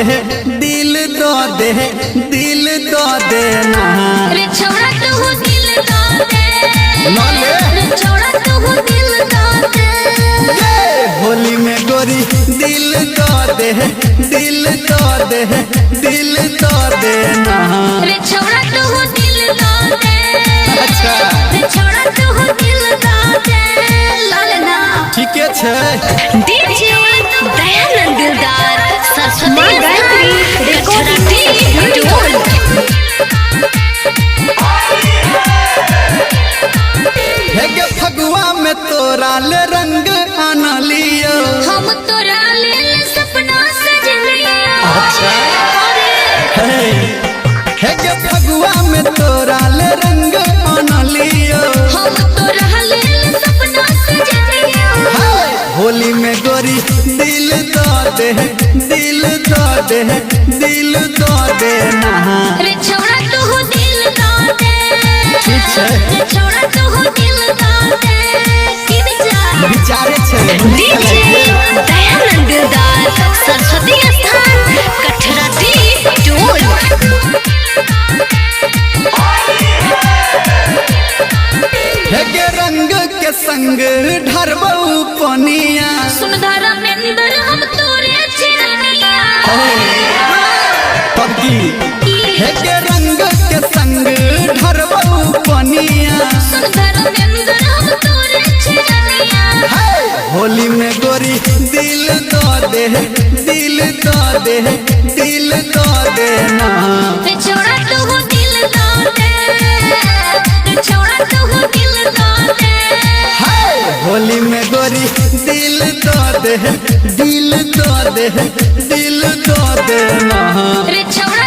दिल दो दे दिल दो दे ना रे छोड़ा तू दिल दो दे ले रे छोड़ा तू दिल दो दे होली में गोरी दिल दो दे दिल दो दे दिल दो दे ना रे छोड़ा तू दिल दो दे अच्छा रे छोड़ा तू दिल दो दे लालना ठीके छे डीजे दयानंद दिलदार सरस्वती गायत्री रिकॉर्डिंग ढोल हे गे फगुआ में तोरा ले रंग आना लियो हम तोरा ले सपना सज लिया अच्छा हे गे फगुआ में तोरा ले रंग आना लियो हम तोरा ले सपना सज लिया होली में गोरी दिल दो दे दिल दो दे दिल दो दे ना रे छोड़ा तू दिल दो दे ठीक छे रे छोड़ा तू दिल दो दे की विचारे छे डीजे दयानंद दिलदार सरस्वती स्थान कठराती ढोल हे गे रंग के संग ढरबऊ पनिया सुन धारा मेंदर हम तोरे चिरनिया पक्की हे गे रंग के संग ढरबऊ पनिया सुन धारा मेंदर हम तोरे चिरनिया होली में गोरी दिल दो दे दिल दो दे दिल दो दे ना रे छोड़ा तू दिल दो दे रे छोड़ा तू दिल दो दे होली में गोरी दिल दो दे दिल दो दे दिल दो दे ना रे छोड़ा